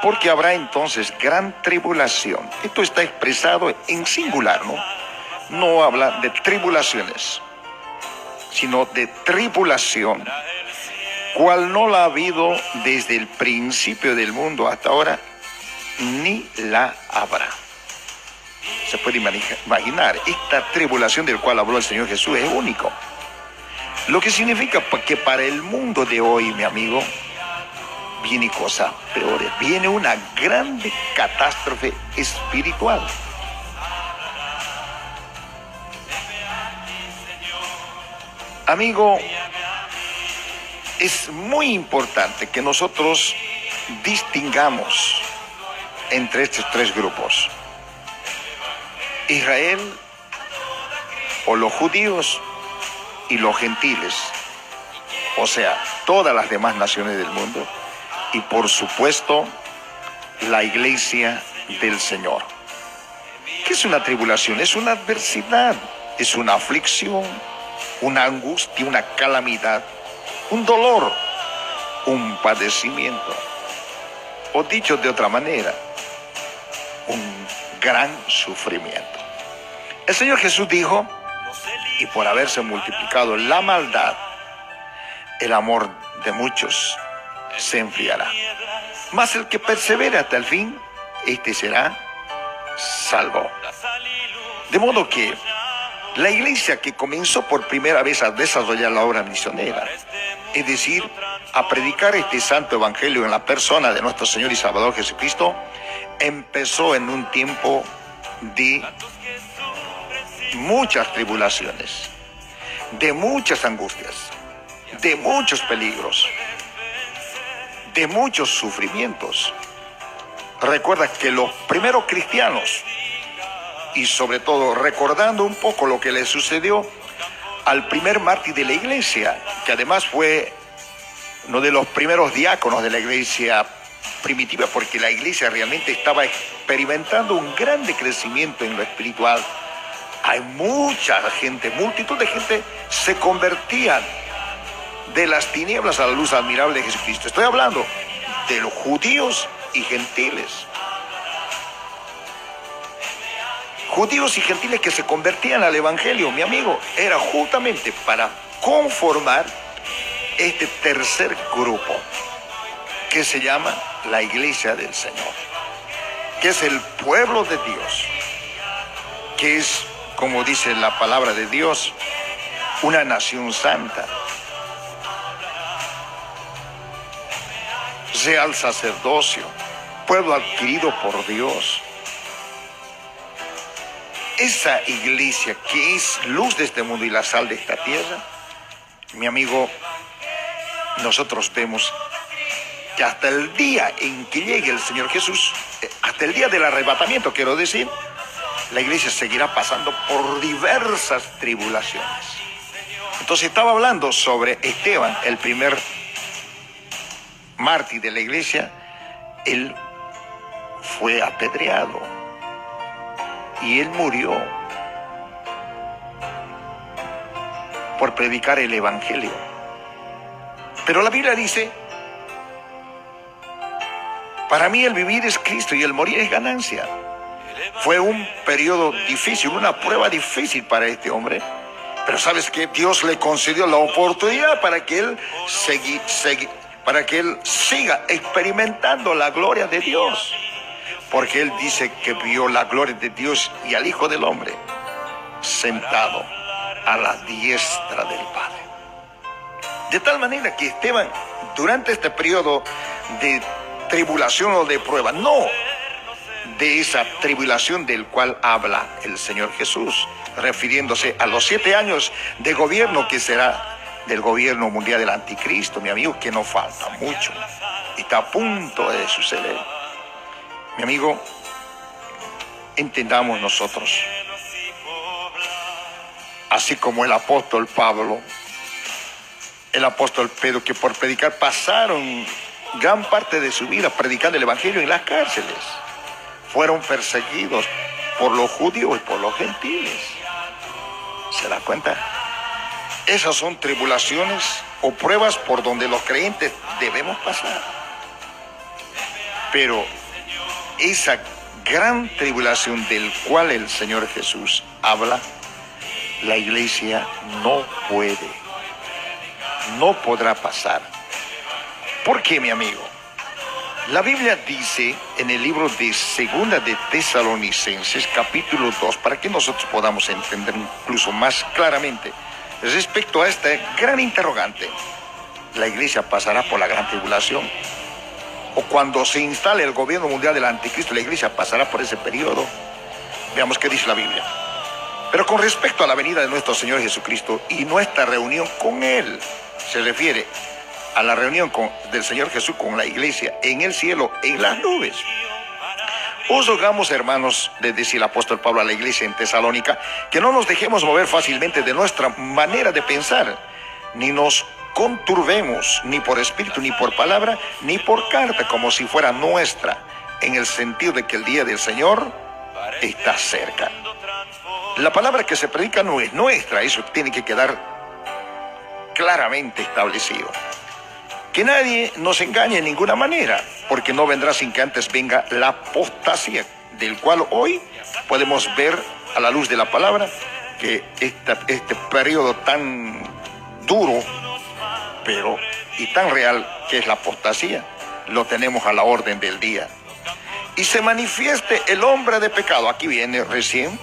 Porque habrá entonces gran tribulación. Esto está expresado en singular, ¿no? No habla de tribulaciones, sino de tribulación, cual no la ha habido desde el principio del mundo hasta ahora, ni la habrá. Se puede imaginar, esta tribulación del cual habló el Señor Jesús es único. Lo que significa que para el mundo de hoy, mi amigo, viene cosas peores. Viene una grande catástrofe espiritual. Amigo, es muy importante que nosotros distingamos entre estos tres grupos: Israel, o los judíos, y los gentiles, o sea, todas las demás naciones del mundo, y por supuesto, la iglesia del Señor. ¿Qué es una tribulación? Es una adversidad, es una aflicción, una angustia, una calamidad, un dolor, un padecimiento, o dicho de otra manera, un gran sufrimiento. El Señor Jesús dijo: y por haberse multiplicado la maldad, el amor de muchos se enfriará. Mas el que persevere hasta el fin, este será salvo. De modo que la iglesia que comenzó por primera vez a desarrollar la obra misionera, es decir, a predicar este santo evangelio en la persona de nuestro Señor y Salvador Jesucristo, empezó en un tiempo de muchas tribulaciones, de muchas angustias, de muchos peligros, de muchos sufrimientos. Recuerda que los primeros cristianos, y sobre todo recordando un poco lo que le sucedió al primer mártir de la iglesia, que además fue uno de los primeros diáconos de la iglesia primitiva, porque la iglesia realmente estaba experimentando un grande crecimiento en lo espiritual. Hay mucha gente, multitud de gente se convertían de las tinieblas a la luz admirable de Jesucristo. Estoy hablando de los judíos y gentiles. Judíos y gentiles que se convertían al evangelio, mi amigo, era justamente para conformar este tercer grupo que se llama la iglesia del Señor, que es el pueblo de Dios, que es, como dice la palabra de Dios, una nación santa, real sacerdocio, pueblo adquirido por Dios. Esa iglesia que es luz de este mundo y la sal de esta tierra, mi amigo, nosotros vemos que hasta el día en que llegue el Señor Jesús, hasta el día del arrebatamiento, quiero decir, la iglesia seguirá pasando por diversas tribulaciones. Entonces estaba hablando sobre Esteban, el primer mártir de la iglesia. Él fue apedreado y él murió por predicar el evangelio. Pero la Biblia dice: para mí el vivir es Cristo y el morir es ganancia. Fue un periodo difícil, una prueba difícil para este hombre, pero ¿sabes qué? Dios le concedió la oportunidad para que él siga experimentando la gloria de Dios, porque él dice que vio la gloria de Dios y al Hijo del Hombre sentado a la diestra del Padre. De tal manera que Esteban, durante este periodo de tribulación o de prueba, no de esa tribulación del cual habla el Señor Jesús, refiriéndose a los 7 años de gobierno que será del gobierno mundial del anticristo, mi amigo, que no falta mucho, está a punto de suceder. Mi amigo, entendamos nosotros, así como el apóstol Pablo, el apóstol Pedro, que por predicar pasaron gran parte de su vida predicando el evangelio en las cárceles, fueron perseguidos por los judíos y por los gentiles. ¿Se da cuenta? Esas son tribulaciones o pruebas por donde los creyentes debemos pasar. Pero esa gran tribulación del cual el Señor Jesús habla, la iglesia no podrá pasar. ¿Por qué, mi amigo? La Biblia dice en el libro de Segunda de Tesalonicenses, capítulo 2, para que nosotros podamos entender incluso más claramente respecto a esta gran interrogante: ¿la iglesia pasará por la gran tribulación? O cuando se instale el gobierno mundial del anticristo, ¿la iglesia pasará por ese periodo? Veamos qué dice la Biblia. Pero con respecto a la venida de nuestro Señor Jesucristo y nuestra reunión con Él, se refiere a la reunión del Señor Jesús con la iglesia en el cielo, en las nubes. Os rogamos, hermanos, les decía el apóstol Pablo a la iglesia en Tesalónica, que no nos dejemos mover fácilmente de nuestra manera de pensar, ni nos conturbemos, ni por espíritu, ni por palabra, ni por carta, como si fuera nuestra, en el sentido de que el día del Señor está cerca. La palabra que se predica no es nuestra, eso tiene que quedar claramente establecido. Que nadie nos engañe en ninguna manera, porque no vendrá sin que antes venga la apostasía, del cual hoy podemos ver a la luz de la palabra que este periodo tan duro, pero y tan real que es la apostasía, lo tenemos a la orden del día. Y se manifieste el hombre de pecado. Aquí viene recién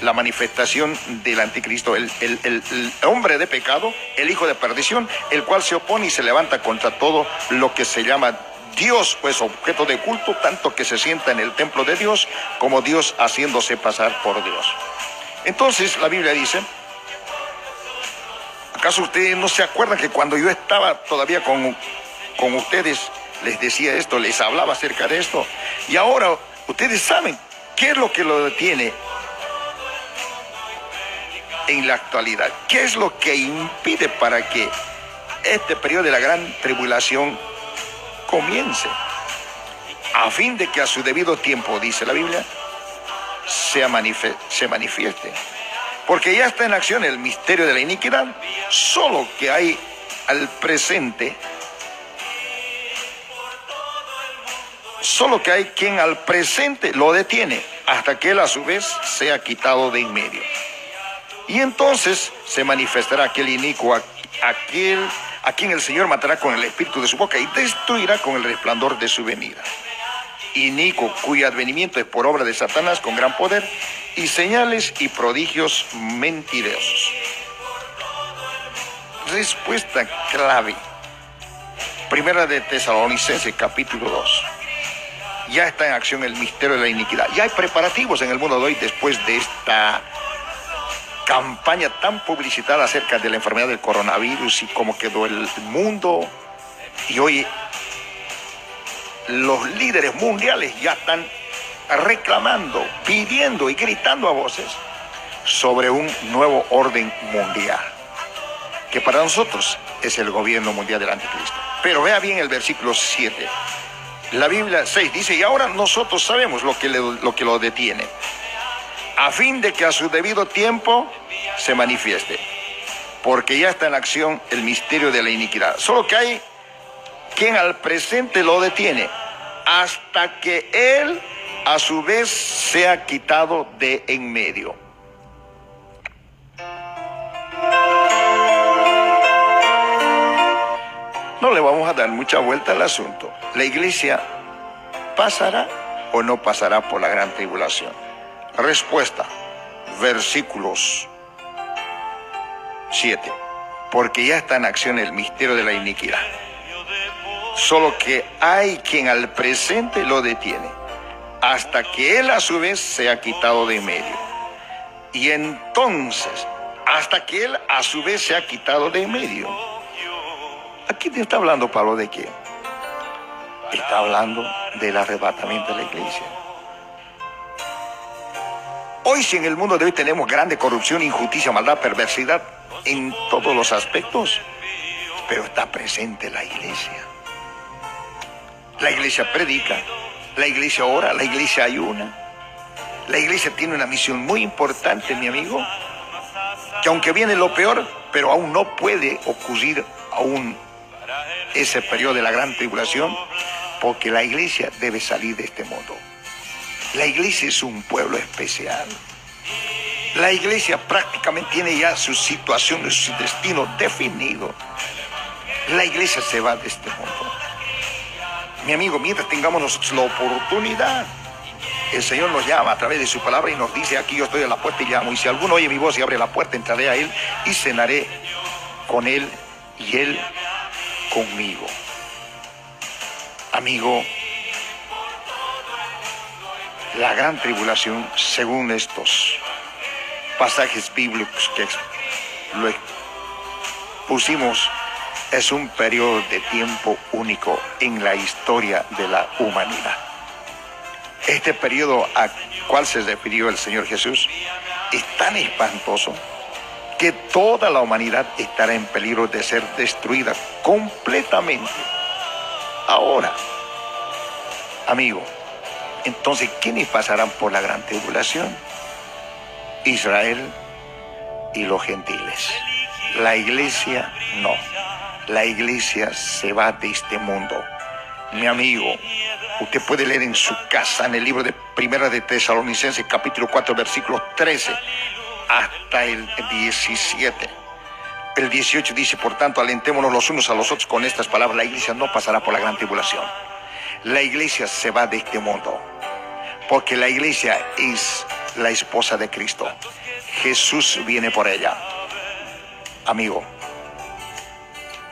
la manifestación del anticristo, el hombre de pecado, el hijo de perdición, el cual se opone y se levanta contra todo lo que se llama Dios, pues objeto de culto, tanto que se sienta en el templo de Dios, como Dios haciéndose pasar por Dios. Entonces la Biblia dice, ¿acaso ustedes no se acuerdan que cuando yo estaba todavía con ustedes, les decía esto, les hablaba acerca de esto? Y ahora ustedes saben qué es lo que lo detiene en la actualidad. ¿Qué es lo que impide para que este periodo de la gran tribulación comience? A fin de que a su debido tiempo, dice la Biblia, se manifieste. Porque ya está en acción el misterio de la iniquidad, solo que hay al presente, solo que hay quien al presente lo detiene, hasta que él a su vez sea quitado de en medio. Y entonces se manifestará aquel inicuo, aquel a quien el Señor matará con el espíritu de su boca y destruirá con el resplandor de su venida. Inicuo, cuyo advenimiento es por obra de Satanás con gran poder y señales y prodigios mentirosos. Respuesta clave. Primera de Tesalonicenses, capítulo 2. Ya está en acción el misterio de la iniquidad. Ya hay preparativos en el mundo de hoy después de esta campaña tan publicitada acerca de la enfermedad del coronavirus y cómo quedó el mundo. Y hoy los líderes mundiales ya están reclamando, pidiendo y gritando a voces sobre un nuevo orden mundial, que para nosotros es el gobierno mundial del anticristo. Pero vea bien el versículo 7. La Biblia 6 dice, y ahora nosotros sabemos lo que lo detiene, a fin de que a su debido tiempo se manifieste, porque ya está en acción el misterio de la iniquidad. Solo que hay quien al presente lo detiene, hasta que él a su vez sea quitado de en medio. No le vamos a dar mucha vuelta al asunto. ¿La iglesia pasará o no pasará por la gran tribulación? Respuesta, versículos 7. Porque ya está en acción el misterio de la iniquidad. Solo que hay quien al presente lo detiene, hasta que él a su vez sea quitado de en medio. Y entonces, hasta que él a su vez sea quitado de en medio. Aquí te está hablando Pablo de qué? Está hablando del arrebatamiento de la iglesia. Hoy, si en el mundo de hoy tenemos grande corrupción, injusticia, maldad, perversidad en todos los aspectos, pero está presente la iglesia. La iglesia predica, la iglesia ora, la iglesia ayuna. La iglesia tiene una misión muy importante, mi amigo, que aunque viene lo peor, pero aún no puede ocurrir aún ese periodo de la gran tribulación, porque la iglesia debe salir de este mundo. La iglesia es un pueblo especial. La iglesia prácticamente tiene ya su situación, su destino definido. La iglesia se va de este mundo. Mi amigo, mientras tengamos nosotros la oportunidad, el Señor nos llama a través de su palabra y nos dice: aquí yo estoy a la puerta y llamo. Y si alguno oye mi voz y abre la puerta, entraré a él y cenaré con él y él conmigo. Amigo, la gran tribulación, según estos pasajes bíblicos que lo pusimos, es un periodo de tiempo único en la historia de la humanidad. Este periodo al cual se refirió el Señor Jesús es tan espantoso que toda la humanidad estará en peligro de ser destruida completamente. Ahora, amigo, entonces, ¿quiénes pasarán por la gran tribulación? Israel y los gentiles. La iglesia no. La iglesia se va de este mundo. Mi amigo, usted puede leer en su casa, en el libro de Primera de Tesalonicenses, capítulo 4, versículos 13 hasta el 17. El 18 dice: por tanto, alentémonos los unos a los otros con estas palabras. La iglesia no pasará por la gran tribulación. La iglesia se va de este mundo, porque la iglesia es la esposa de Cristo. Jesús viene por ella. Amigo,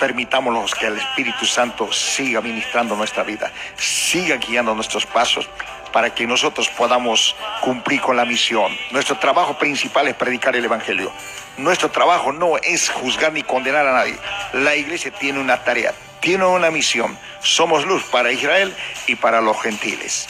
permitámonos que el Espíritu Santo siga ministrando nuestra vida, siga guiando nuestros pasos, para que nosotros podamos cumplir con la misión. Nuestro trabajo principal es predicar el Evangelio. Nuestro trabajo no es juzgar ni condenar a nadie. La iglesia tiene una tarea, tiene una misión. Somos luz para Israel y para los gentiles.